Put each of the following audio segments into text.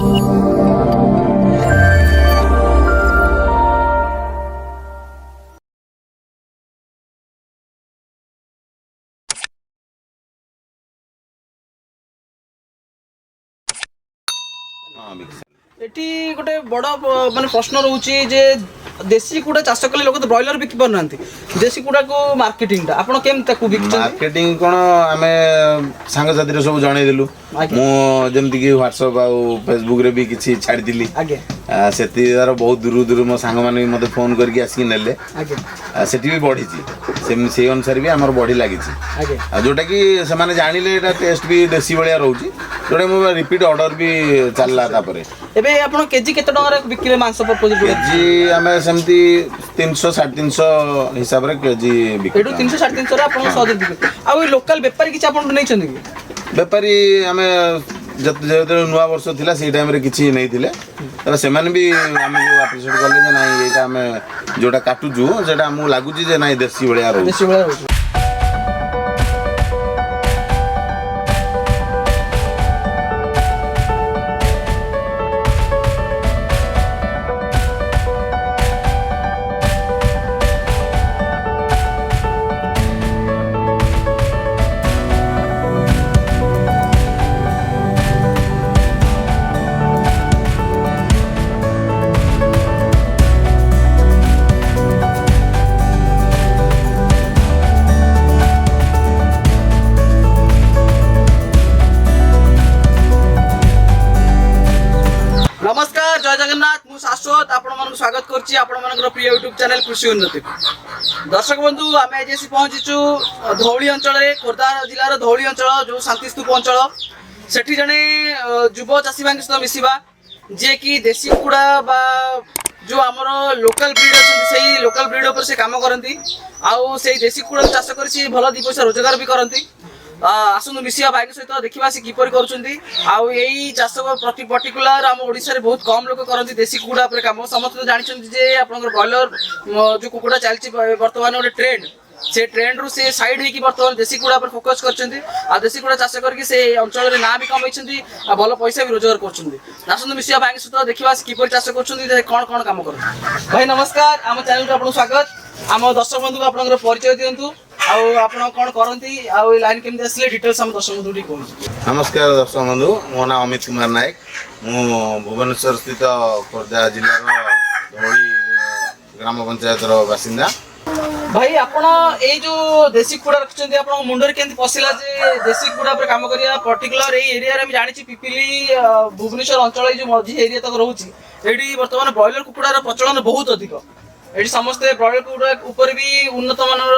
Eighty गोटे बड़ माने प्रश्न रोचे जे देसी कुड़ा चाष कले लोक तो ब्रॉयलर बिक पार ना देसी कुड़ा को मार्केटिंग टा आपण केम ताकू बिक मार्केटिंग कोन आमे संग साथी रे सब जणै देलु मो जेमति कि WhatsApp आ Facebook रे भी किछि छाडी दिली आगे सेति दार बहुत दूर दूर मो संग माने मते फोन करके आसी नेले आगे सेति भी बढ़ी छी से अनुसार भी हमर बॉडी लागि छी आगे जोटा कि से माने जानिले एटा टेस्ट भी देसी बळिया रहउची जोटा मो रिपीट ऑर्डर भी चलला ता परे एबे आपण केजी केते टंगा रे बिकिले मांस प्रपोज केजी हमें सेमती 300 350 हिसाब रे केजी बिक एडू 300 350 रे आपण सौदे बिक आ लोकल व्यापारी किछ आपण नै छन कि व्यापारी हमें जत नुआ वर्ष थिला से टाइम रे किछि नै थिले तर से माने भी हमको एप्रिशिएट करले जे नाही एटा हमें जोटा काटू छु जेटा हमु लागु छी जे नाही देसी बळिया रहू देसी बळिया रहू नमस्कार जय जगन्नाथ मु शाश्वत आपण मन स्वागत करछि आपण मन प्रिय यूट्यूब चैनल कृषि उन्नति दर्शक बंधु आम आज पहुंचीचु धौली अंचल रे खोर्धा जिलार धौली अंचल जो शांतिस्तूप अंचल सेठी जने युव चाषी भाई सहित मिसिबा जे कि देसी कुकुड़ा बा जो आमर लोकल ब्रीड अच्छे से लोकल ब्रीड उपर से काम करती आउ से देसी कुकुड़ा चाष कर भल दी पैसा रोजगार भी करती आसतु मिसिया भाई सहित देखा सी किपर करी चाष प्रति पर्टिकुलर आम ओडिशा रे बहुत कम लोग करती देसी कुकुड़ा पर काम समस्त तो जानते जे आपन ब्रॉयलर जो कुकुड़ा चलती बर्तमान गोटे ट्रेंड से ट्रेंड रु से साइड होगी बर्तमान देसी कुकुड़ा पर फोकस कर देसी कुकुड़ा चाष करके से अंचल ना भी कमाई भल पैसा भी रोजगार कर आसतु मिसिया भाई सहित देखा किपर चाष कर कौन कौन काम कर भाई नमस्कार आम चैनल आपको स्वागत आम दर्शक बंधु आप परिचय दिंतु कौन करती लाइन केमती आसले डिटेल्स हम दर्शक बंधु कहूँ नमस्कार दर्शक बंधु मो नाम अमित कुमार नायक मु भुवनेश्वर स्थित खोर्धा जिलार धौली ग्राम पंचायत बासिंदा भाई आपण ए जो देसी कुकुड़ा रखिछन्ती आपण मुंडर केंति पसिला जे देसी कुकुड़ा पर काम करिया पर्टिकुलर ए एरिया रे हम जानि छी पिपिली भुवनेश्वर अंचल जो मझी एरिया तक रहउची एडी वर्तमान ब्रॉयलर कुकुड़ा रा प्रचलन बहुत अधिक एडी समस्त ब्रॉयलर कुकुड़ा ऊपर भी उन्नत मानर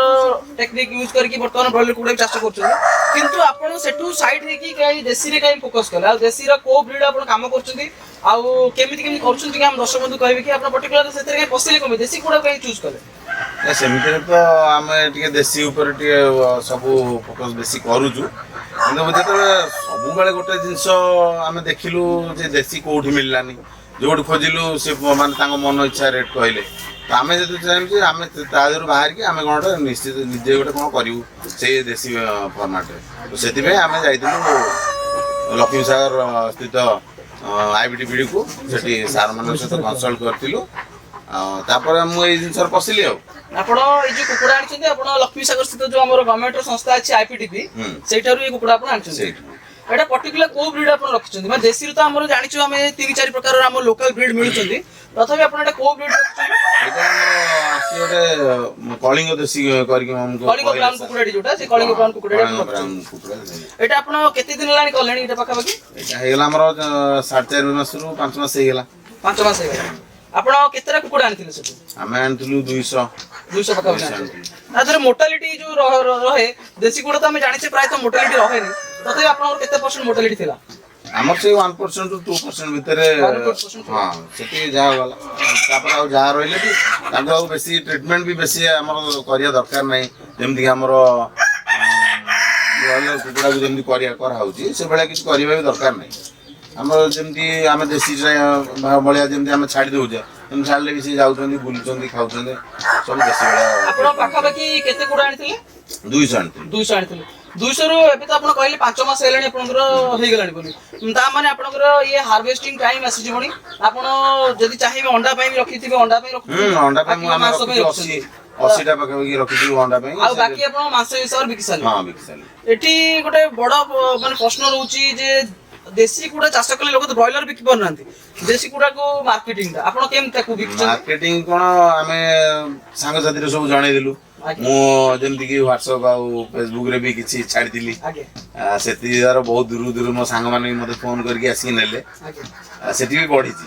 टेक्निक यूज करके वर्तमान ब्रॉयलर कुकुड़ा चाष करछन किंतु आपण सेटू साइड रे की काई देसी रे काई फोकस करले आ देसी रा को ब्रीड आपण काम करछन्ती आ केमिति करछन्ती कि हम दर्शक बंधु कहबे कि आपण पर्टिकुलर सेते रे पसिले कमे देसी कुकुड़ा काई चूज करले सेमती तो आम टे देसी उपर टे सब फोकस बेसी करूचु कि सब बेले गोटे जिनस आम देखिलु जे देसी कौटी मिललानी जो खोजिलु से माने मन इच्छा रेट कहले तो आम जो चाहिए आम तादर बाहर की आम कौन निश्चित निजे गोटे कौन करूँ से देसी फर्माट तो से आम जाइलु लक्ष्मी सागर स्थित IBTBD को सार मान सहित कनसल्ट करूँ तापर मुझे जिन पशिली आपण ए जो कुकुड़ा आनिछन्ती आपण लक्ष्मी सागर स्थित जो हमर गवर्नमेंट रो संस्था अछि IPTB सेठारु ए कुकुड़ा आपण आनिछन्ती एटा पर्टिकुलर को ब्रीड आपण रखिछन्ती माने देसी रो त हमर जानिछु हमें 3-4 प्रकार रो हम लोकल ब्रीड मिलुछन्ती तथापि आपण एटा को ब्रीड रखिछन्ती एटा हमर आसी ओटे कलिंग देसी करके हमको कलिंग ब्राउन कुकुड़ा जोटा से कलिंग ब्राउन कुकुड़ा एटा आपण केते दिन लानी करलेनी एटा पाखा बाकी एटा हेगला हमर 4.5 मास रु 5 मास हेगला 5 मास हेगला आपण केतेरा कुकुड़ा आनिथिले सेटु हमें आनिथिलु 200 पाखा बाकी मोर्टालिटी जो रहे देसी कुकुड़ा तो हम जानिछे प्राय तो मोर्टालिटी रहे नहीं तथापि आपण केते परसेंट मोर्टालिटी थिला हमर से 1% टू 2% भितरे हां सेठी जा गला तापर आ जा रहले भी ताको बेसी ट्रीटमेंट भी बेसी हमर करिया दरकार नहीं जेमति हमर ब्रॉयलर कुकुड़ा को जेमति करिया कर हाउची से बेला किछ करिबा भी दरकार नहीं हमर जेमति आमे देसी बलिया जेमति आमे छाडी देउजे हम छाडले भी से जाउछन्ती बुलुछन्ती खाउछन्ती सब देसी बलिया आपण पाखा बाकी केते कुकुड़ा आनिथिले 200 आनिथिले 200 ରୁ ଏବେ ତ ଆପଣ କହିଲେ 5 ମାସ ହେଲାଣି ଆପଣଙ୍କର ହେଇଗଲାଣି ବୋଲି ତା ମାନେ ଆପଣଙ୍କର ଇଏ ହାର୍ଭେଷ୍ଟିଂ ଟାଇମ୍ ଆସିଯିବଣି ଆପଣ ଯଦି ଚାହିଁବେ ଅଣ୍ଡା ପାଇଁ ବି ରଖିଥିବେ ଅଣ୍ଡା ପାଇଁ ରଖିଥିବେ ଅଣ୍ଡା ପାଇଁ ବାକି ମାଂସ ପାଇଁ ରଖୁଛନ୍ତି 80ଟା ପାଖାପାଖି ରଖିଥିଲୁ ଅଣ୍ଡା ପାଇଁ ଆଉ ବାକି ଆପଣ ମାଂସ ହିସାବରେ ବିକି ସାରିଲେ ହଁ ବିକି ସାରିଲୁ। ଏଠି ଗୋଟେ ବଡ ମାନେ ପ୍ରଶ୍ନ ରହୁଛି ଯେ ଦେଶୀ କୁକୁଡ଼ା ଚାଷ କଲେ ଲୋକ ତ ବ୍ରଏଲର ବିକି ପାରୁନାହାନ୍ତି ଦେଶୀ କୁକୁଡ଼ାକୁ ମାର୍କେଟିଂଟା ଆପଣ କେମିତି ତାକୁ ବିକୁଛନ୍ତି ମାର୍କେଟିଂ କଣ ଆମେ ସାଙ୍ଗସାଥିରେ ସବୁ ଜଣେଇଦେଲୁ ଆଜ୍ଞା। ମୁଁ ଯେମିତିକି ହ୍ୱାଟ୍ସଆପ୍ ଆଉ ଫେସବୁକ୍ରେ ବି କିଛି ଛାଡ଼ିଥିଲି ଆଜ୍ଞା ସେତିକି ଦ୍ୱାରା ବହୁତ ଦୂରରୁ ମୋ ସାଙ୍ଗମାନେ ବି ମୋତେ ଫୋନ୍ କରିକି ଆସିକି ନେଲେ ଆଜ୍ଞା ସେଠି ବି ବଢ଼ିଛି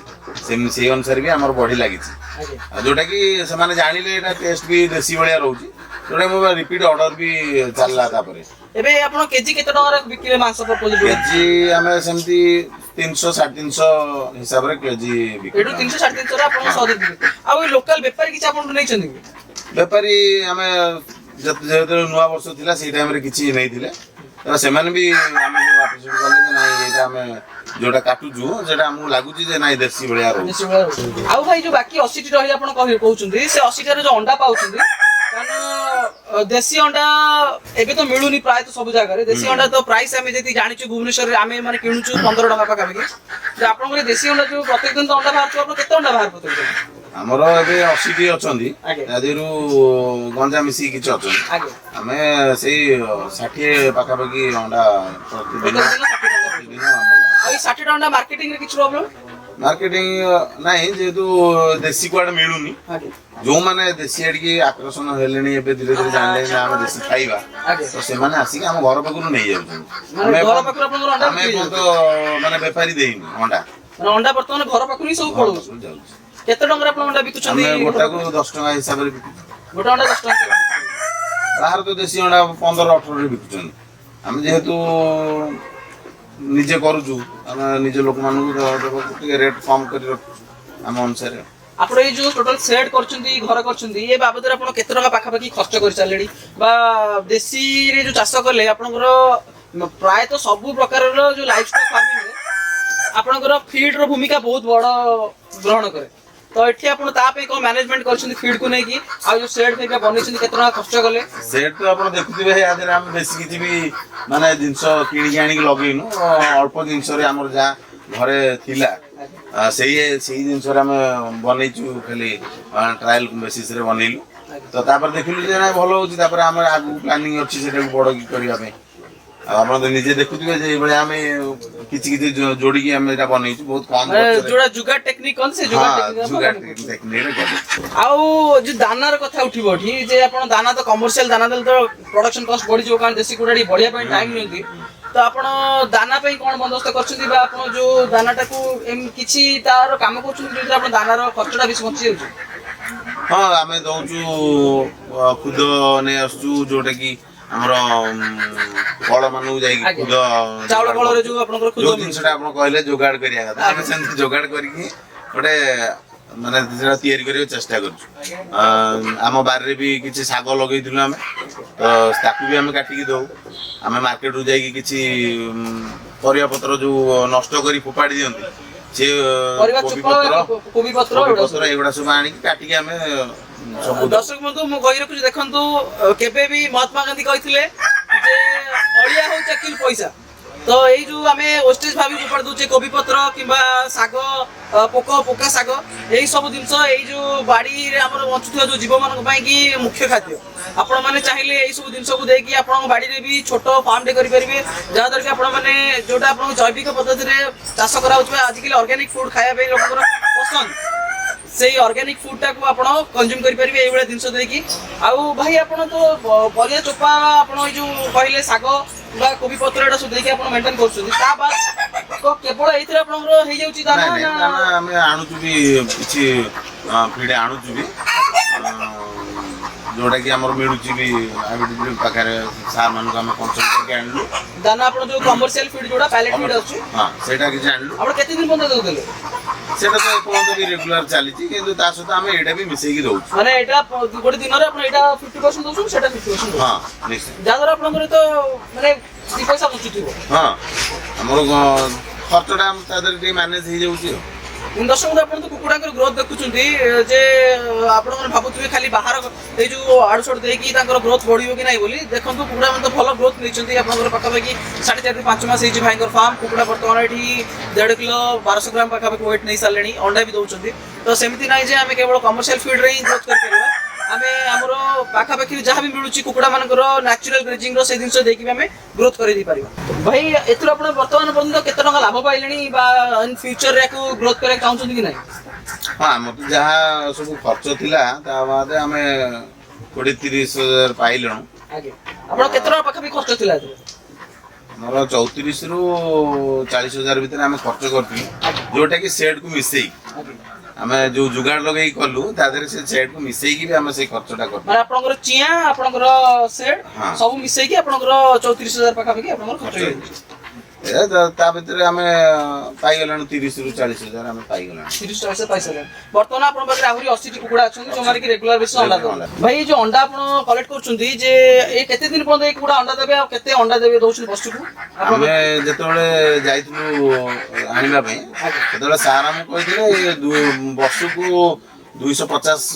ସେଇ ଅନୁସାରେ ବି ଆମର ବଢ଼ି ଲାଗିଛି ଆଜ୍ଞା ଯୋଉଟାକି ସେମାନେ ଜାଣିଲେ ଏଇଟା ଟେଷ୍ଟ ବି ଦେଶୀ ଭଳିଆ ରହୁଛି ଯୋଉଟା ମୋ ରିପିଟ୍ ଅର୍ଡର ବି ଚାଲିଲା ତାପରେ ଏବେ ଆପଣ କେଜି କେତେ ଟଙ୍କାରେ ବିକିଲେ ମାଂସ ପ୍ରପୋଜ କେଜି ଆମେ ସେମିତି 300 350 ହିସାବରେ କେଜି ବିକ୍ରି ଏଠୁ 300 350 ରେ ଆପଣ ସହଜରେ ବିକିଲେ ଆଉ ଏ ଲୋକାଲ ବେପାରୀ କିଛି ଆପଣଙ୍କୁ ନେଇଛନ୍ତି କି ବେପାରୀ ଆମେ ଯେତେବେଳେ ନୂଆ ବର୍ଷ ଥିଲା ସେଇ ଟାଇମରେ କିଛି ନେଇଥିଲେ ତ ସେମାନେ ବି ଆମକୁ ଆପ୍ରିସିଏଟ୍ କଲେ ଯେ ନାଇଁ ଏଇଟା ଆମେ ଯୋଉଟା କାଟୁଛୁ ସେଟା ଆମକୁ ଲାଗୁଛି ଯେ ନାଇଁ ଦେଶୀ ଭଳିଆ ରହୁଛି। ଆଉ ଭାଇ ଯୋଉ ବାକି 80ଟି ରହିଲେ ଆପଣ କହୁଛନ୍ତି ସେ 80ଟାରେ ଯୋଉ ଅଣ୍ଡା ପାଉଛନ୍ତି କାରଣ ଦେଶୀ ଅଣ୍ଡା ଏବେ ତ ମିଳୁନି ପ୍ରାୟତଃ ସବୁ ଜାଗାରେ ଦେଶୀ ଅଣ୍ଡା ତ ପ୍ରାଇସ୍ ଆମେ ଯଦି ଜାଣିଛୁ ଭୁବନେଶ୍ୱରରେ ଆମେ ମାନେ କିଣୁଛୁ 15 ଟଙ୍କା ପାଖାପାଖି ଯେ ଆପଣଙ୍କର ଦେଶୀ ଅଣ୍ଡା ଯୋଉ ପ୍ରତ୍ୟେକ ଦିନ ତ ଅଣ୍ଡା ବାହାରୁଥିବ ଆପଣ କେତେ ଅଣ୍ଡା ବାହାର ପ୍ରତ୍ୟେକ ଦିନ ଆମର ଏବେ 80ଟି ଅଛନ୍ତି ଆଜ୍ଞା। ତା ଦେହରୁ ଗଞ୍ଜା ମିଶିକି କିଛି ଅଛନ୍ତି ଆଜ୍ଞା ଆମେ ସେଇ 60 ପାଖାପାଖି ଅଣ୍ଡା ପ୍ରତିଦିନ ଆମେ ଆଉ ଏଇ 60 ଟଙ୍କା ମାର୍କେଟିଂରେ କିଛି ପ୍ରୋବ୍ଲେମ୍ ମାର୍କେଟିଂ ନାହିଁ ଯେହେତୁ ଦେଶୀ କୁଆଡ଼େ ମିଳୁନି ଆଜ୍ଞା ଯୋଉମାନେ ଦେଶୀ ଆଡ଼ିକି ଆକର୍ଷଣ ହେଲେଣି ଏବେ ଧୀରେ ଧୀରେ ଜାଣିଲେଣି ଯେ ଆମେ ଦେଶୀ ଖାଇବା ଆଜ୍ଞା ତ ସେମାନେ ଆସିକି ଆମ ଘର ପାଖରୁ ନେଇଯାଉଛନ୍ତି ମାନେ ଘର ପାଖରୁ ଆପଣଙ୍କର ଅଣ୍ଡା ଆମେ ବିକ୍ରି ତ ମାନେ ବେପାରୀ ଦେଇନି ଅଣ୍ଡା ମାନେ ଅଣ୍ଡା ବର୍ତ୍ତମାନ ଘର ପାଖରୁ ହିଁ ସବୁ ଘର ପଳଉଛି ପାଖରୁ ଯାଉଛି କେତେ ଟଙ୍କାରେ ଆପଣ ଅଣ୍ଡା ବିକୁଛନ୍ତି ଆମେ ଗୋଟାକୁ 10 ଟଙ୍କା ହିସାବରେ ବିକୁଛୁ ଗୋଟେ ଅଣ୍ଡା 10 ଟଙ୍କା ବାହାର ତ ଦେଶୀ ଅଣ୍ଡା 15-18ରେ ବିକୁଛନ୍ତି ଆମେ ଯେହେତୁ ନିଜେ କରୁଛୁ ଆମେ ନିଜ ଲୋକମାନଙ୍କୁ ଦେବାକୁ ଟିକେ ରେଟ୍ କମ୍ କରି ରଖୁଛୁ ଆମ ଅନୁସାରେ ଆପଣ ଏଇ ଯୋଉ ଟୋଟାଲ ସେଟ୍ କରୁଛନ୍ତି ଘର କରୁଛନ୍ତି ଏ ବାବଦରେ ଆପଣ କେତେ ଟଙ୍କା ପାଖାପାଖି ଖର୍ଚ୍ଚ କରିସାରିଲେଣି ବା ଦେଶୀରେ ଯୋଉ ଚାଷ କଲେ ଆପଣଙ୍କର ପ୍ରାୟତଃ ସବୁ ପ୍ରକାରର ଯୋଉ ଲାଇଫ ଷ୍ଟାଇଲ ଫାର୍ମିଂରେ ଆପଣଙ୍କର ଫିଡ୍ ର ଭୂମିକା ବହୁତ ବଡ ଗ୍ରହଣ କରେ ତ ଏଠି ଆପଣ ତା ପାଇଁ କଣ ମ୍ୟାନେଜମେଣ୍ଟ କରିଛନ୍ତି ଫିଡ୍ କୁ ନେଇକି ଆଉ ଯୋଉ ସେଟ୍ ଫେଟ୍ ବନେଇଛନ୍ତି କେତେ ଟଙ୍କା ଖର୍ଚ୍ଚ କଲେ ସେଟ୍ ତ ଆପଣ ଦେଖୁଥିବେ ୟା ଦେହରେ ଆମେ ବେଶୀ କିଛି ବି ମାନେ ଜିନିଷ କିଣିକି ଆଣିକି ଲଗେଇନୁ ଅଳ୍ପ ଜିନିଷରେ ଆମର ଯାହା ଘରେ ଥିଲା ସେଇ ଜିନିଷରେ ଆମେ ବନେଇଛୁ ଖାଲି ଟ୍ରାଏଲ ବେସିସରେ ବନେଇଲୁ ତ ତାପରେ ଦେଖିଲୁ ଯେ ନାଇଁ ଭଲ ହଉଛି ତାପରେ ଆମର ଆଗକୁ ପ୍ଲାନିଂ ଅଛି ସେଟାକୁ ବଡ଼ କରିବା ପାଇଁ ଆଉ ଆପଣ ତ ନିଜେ ଦେଖୁଥିବେ ଯେ ଏଇଭଳିଆ ଆମେ କିଛି କିଛି ଯୋଡ଼ିକି ଆମେ ଏଇଟା ବନେଇଛୁ ବହୁତ କମ୍ ଯୋଉଟା ଜୁଗାଡ଼ ଟେକ୍ନିକ୍ କହନ୍ତି ସେ ଜୁଗାଡ଼ ଟେକ୍ନିକ୍ ଆଉ ଯୋଉ ଦାନାର କଥା ଉଠିବ ଏଠି ଯେ ଆପଣ ଦାନା ତ କମର୍ସିଆଲ ଦାନା ଦେଲେ ତ ପ୍ରଡକ୍ସନ କଷ୍ଟ ବଢିଯିବ କାରଣ ଦେଶୀ କୁକୁଡ଼ା ଟିକେ ବଢିବା ପାଇଁ ଟାଇମ୍ ନିଅନ୍ତି ତ ଆପଣ ଦାନା ପାଇଁ କଣ ବନ୍ଦୋବସ୍ତ କରିଛନ୍ତି ବା ଆପଣ ଯୋଉ ଦାନାଟାକୁ କିଛି ତାର କାମ କରୁଛନ୍ତି ଯୋଉଥିରେ ଆପଣ ଦାନାର ଖର୍ଚ୍ଚଟା ବେଶୀ ବଞ୍ଚି ଯାଉଛି ହଁ ଆମେ ଦଉଛୁ ଖୁଦ ନେଇ ଆସୁଛୁ ଯୋଉଟା କି ଆମର କଳ ମାନଙ୍କୁ ଯାଇକି ଖୁଦ ଚାଉଳ କଳରେ ଯୋଉ ଆପଣଙ୍କର ଖୁଦ ଯୋଉ ଜିନିଷଟା ଆପଣ କହିଲେ ଯୋଗାଡ଼ କରିବା କଥା ଆମେ ସେମିତି ଯୋଗାଡ଼ କରିକି ଗୋଟେ ମାନେ ସେଟା ତିଆରି କରିବାକୁ ଚେଷ୍ଟା କରୁଛୁ ଆମ ବାରିରେ ବି କିଛି ଶାଗ ଲଗେଇଥିଲୁ ଆମେ ତ ତାକୁ ବି ଆମେ କାଟିକି ଦଉ ଆମେ ମାର୍କେଟରୁ ଯାଇକି କିଛି ପରିବା ପତ୍ର ଯୋଉ ନଷ୍ଟ କରି ଫୋପାଡ଼ି ଦିଅନ୍ତି ସେ କୋବି ପତ୍ର ଏଗୁଡ଼ା ସବୁ ଆଣିକି କାଟିକି ଆମେ ସବୁ ଦର୍ଶକ ବନ୍ଧୁ ମୁଁ କହି ରଖୁଛି ଦେଖନ୍ତୁ କେବେ ବି ମହାତ୍ମା ଗାନ୍ଧୀ କହିଥିଲେ ଯେ ଅଳିଆ ହଉଛି ଆକ୍ଚୁଆଲି ପଇସା ତ ଏଇ ଯୋଉ ଆମେ ୱେଷ୍ଟେଜ ଭାବି ଫୋପାଡ଼ି ଦଉଛେ କୋବି ପତ୍ର କିମ୍ବା ଶାଗ ପୋକା ଶାଗ ଏଇ ସବୁ ଜିନିଷ ଏଇ ଯୋଉ ବାଡିରେ ଆମର ବଞ୍ଚୁଥିବା ଯୋଉ ଜୀବମାନଙ୍କ ପାଇଁ କି ମୁଖ୍ୟ ଖାଦ୍ୟ ଆପଣ ମାନେ ଚାହିଁଲେ ଏଇ ସବୁ ଜିନିଷକୁ ଦେଇକି ଆପଣଙ୍କ ବାଡିରେ ବି ଛୋଟ ଫାର୍ମଟେ କରିପାରିବେ ଯାହାଦ୍ୱାରା କି ଆପଣ ମାନେ ଯୋଉଟା ଆପଣଙ୍କ ଜୈବିକ ପଦ୍ଧତିରେ ଚାଷ କରାଯାଉଥିବା ଆଜିକାଲି ଅର୍ଗାନିକ ଫୁଡ ଖାଇବା ପାଇଁ ଲୋକଙ୍କର ପସନ୍ଦ ସେଇ ଅର୍ଗାନିକ ଫୁଡଟାକୁ ଆପଣ କନଜ୍ୟୁମ କରିପାରିବେ ଏଇଭଳିଆ ଜିନିଷ ଦେଇକି ଆଉ ଭାଇ ଆପଣ ତ ପରିବା ଚୋପା ଆପଣ ଏଇ ଯୋଉ କହିଲେ ଶାଗ ବା କୋବି ପତ୍ର ଏଟା ସବୁ ଦେଇକି ଆପଣ ମେଣ୍ଟେନ କରୁଛନ୍ତି ତା ବାଦ କେବଳ ଏଇଥିରେ ଆପଣଙ୍କର ହେଇଯାଉଛି ଦାନା ଆମେ ଆଣୁଛୁ ବି କିଛି ଫିଡ୍ ଆଣୁଛୁ ବି ଯୋଉଟା କି ଆମର ମିଳୁଛି ବି ପାଖରେ ସାର୍ ମାନଙ୍କୁ ଆମେ କନସଲ୍ଟ କରିକି ଆଣିଲୁ ଦାନା ଆପଣ ଯୋଉ କମର୍ସିଆଲ ଫିଡ୍ ଯୋଉଟା ପ୍ୟାଲେଟ୍ ଫିଡ୍ ଆସୁଛି ହଁ ସେଇଟା କିଛି ଆଣିଲୁ ଆପଣ କେତେ ଦିନ ପର୍ଯ୍ୟନ୍ତ ଦଉଥିଲେ ସେଟା ତ ଏପର୍ଯ୍ୟନ୍ତ ବି ରେଗୁଲାର ଚାଲିଛି କିନ୍ତୁ ତା ସହିତ ଆମେ ଏଇଟା ବି ମିଶେଇକି ଦଉଛୁ ମାନେ ଏଇଟା ଗୋଟେ ଦିନରେ ଆପଣ ଏଇଟା 50% ଦଉଛନ୍ତି ସେଟା 50% ଦଉଛନ୍ତି ହଁ ନିଶ୍ଚୟ ଯାହାଦ୍ୱାରା ଆପଣଙ୍କର ତ ମାନେ ଦି ପଇସା ବଞ୍ଚୁଥିବ ହଁ ଆମର ଖର୍ଚ୍ଚଟା ତା ଦେହରେ ଟିକେ ମ୍ୟାନେଜ ହେଇଯାଉଛି ଆଉ दर्शक बंधु आपण तो कुकुड़ांकर ग्रोथ देखुछंती जे आपण मन भाबुथबे खाली बाहर ए जो आड़सड़ देकी तांकर ग्रोथ बढ़ियो कि नाही बोली देखंतु कुकुड़ा मन तो भलो ग्रोथ नैछंती आपनकर पाखापाखि 4.5 5 मास हे भाईंकर फार्म कुकुड़ा वर्तमान एठी 1.5 किलो 1200 ग्राम पाखापाखि वेट नहीं सारलेनी अंडा भी दउछंती तो सेमिति नाही जे आमे केवल कमर्शियल फीड रे ही ग्रोथ कर परिबा आमे हमरो पाखापाखि जहाँ भी मिलुची कुकुड़ा मानकर नेचुरल ग्रेजिंग रो से जिंस देखि आमे ग्रोथ करि दी परिबा भाई एथुर आपण वर्तमान पर्यंत केते टका लाभ पाइलेनी बा इन फ्यूचर रे को ग्रोथ करे चाहउछंती कि नाही हाँ मत जहाँ सब खर्च थिला ता बाद आमे 20-30 हजार पाइलु आगे आपण केते टका पाखापाखि खर्च थिला एथुर मोर 34 रु 40 हजार भीतर आमे खर्च करथि जोटा कि सेट को मिसेई आमे जो जुगाड़ लगेई कलु ता देरे से सेट को मिसेई कि भी आमे से खर्चटा कर माने आपनकर चिया आपनकर सेट सब मिसेई कि आपनकर 34000 पाखापाखि आपनकर खर्च होई ता भीतर आमे पाई गलान 30 रु 40 हजार आमे पाई गलान 30 पैसा वर्तमान आपन पाखरे आहुरी 80 टी कुकुड़ा अछन जो मारे कि रेगुलर बेसिस अंडा दो भाई जो अंडा आपन कलेक्ट करछुंती जे ए केते दिन पर्यंत ए कुकुड़ा अंडा देबे आ केते अंडा देबे दोछन बस्तु को आमे जेतोले जाइतलु आनिबा पे जेतोले सारा हम कहिथिले वर्ष को 250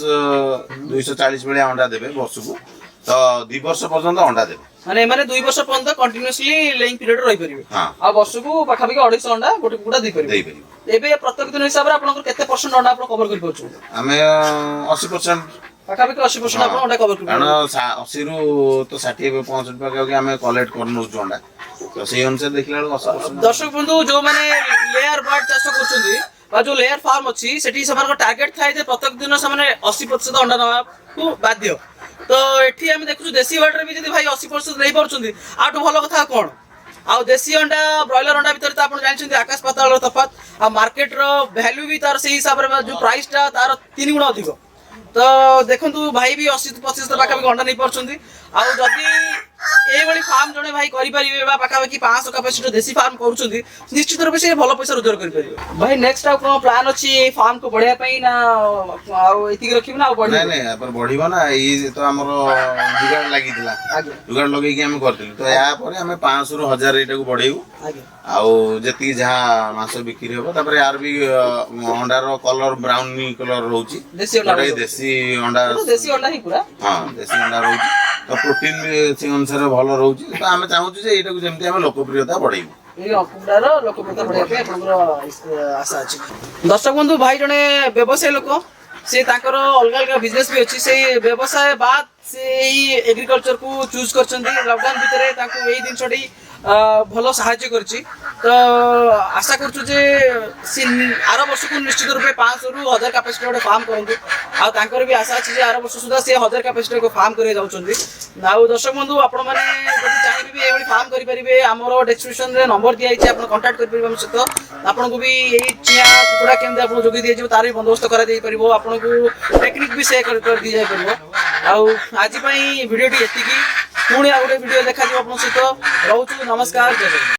240 बेले अंडा देबे वर्ष को तो 2 वर्ष पर्यंत अंडा देबे माने 2 वर्ष पर्यंत कंटीन्यूअसली लेइंग पीरियड रहि परिबे आ वर्ष को पाखापाखि 250 अंडा गोटे कुकुड़ा दे परिबे एबे प्रत्येक दिन हिसाब रे आपन केते परसेंट अंडा आपन कवर कर पछु आमे 80% पाखापाखि 80% आपन अंडा कवर कर कारण 80 रु तो 60 65 पाखापाखि आमे कलेक्ट करनु अंडा तो सेही अनुसार देखला 80% दर्शक बंधु जो माने लेयर बर्ड चाष करछुंती बा जो लेयर फार्म अछि सेठी समान टार्गेट थाय जे प्रत्येक दिन से माने 80% अंडा नवा को बाध्य तो एठी हम देखु देसी बर्ड रे भी जदी भाई 80% नहीं परछुंती आटू भलो कथा कोन आ देसी अंडा ब्रॉयलर अंडा भीतर त आपण जानछंती आकाश पाताल तफात आ मार्केट रो वैल्यू भी तार सही हिसाब रे जो प्राइस ता तार 3 गुण अधिक तो देखंतु भाई भी 80-85 पाखा भी अंडा नहीं परछुंती आ जदी ए वाली फार्म जने भाई करि परिबे बा पाखा कि 500 कैपेसिटी देसी फार्म करूछंती निश्चित रूप से भलो पैसा रोजगार करि परिबे भाई नेक्स्ट आ कोनो प्लान अछि ए फार्म को बढ़िया पई ना आ एति रखिब ना बढ़ी नहीं नहीं पर बढ़िबो ना ई तो हमरो जुगाड़ लागि दिला जुगाड़ लगै कि हम करथिलु तो या पर हम 500 रु 1000 एटा को बढ़ेउ आगे आउ जति जहाँ मास बिक्री हो तापर यार भी अंडार कलर ब्राउनी कलर रहउची देसी अंडा देसी अंडा ही पूरा हां देसी अंडा रहउची तो प्रोटीन भी से अनुसार भलो रहउची तो हम चाहू जे एटा को जेमति हम लोकप्रियता बढ़ेबु ए अंकुडार लोकप्रियता बढ़िया पे आपनकर आशा अछि दर्शक बंधु भाई जने व्यवसाय लोक से ताकर अलग अलग बिजनेस भी अछि से व्यवसाय बाद से एग्रीकल्चर को चूज करछंती लॉकडाउन भितरे ताको एई दिन छडी भलो सहायता करछि तो आशा करछु जे आरो वर्ष को निश्चित रूपे 500 रु 1000 कैपेसिटी गोटे फार्म करंतु आ तांकर भी आशा अछि जे आरो वर्ष सुधा से 1000 कैपेसिटी को फार्म करे जाउछंती नाउ दर्शक बंधु आपण माने जदि चाहि भी एवली फार्म करि परिबे हमरो डिस्क्रिप्शन रे नंबर दिया अछि आपण कांटेक्ट करि परिबे हम सहित आपण को भी एई चिया कुकुडा केमदे आपण जोगी दिया तार भी बंदोबस्त करा दे परिबो आपण को टेक्निक भी शेयर कर दी जाय परिबो आ आज पई वीडियो टी एतिकी पुणी आ गोटे वीडियो देखा जीव आपण सहित रहउछु नमस्कार जय जय।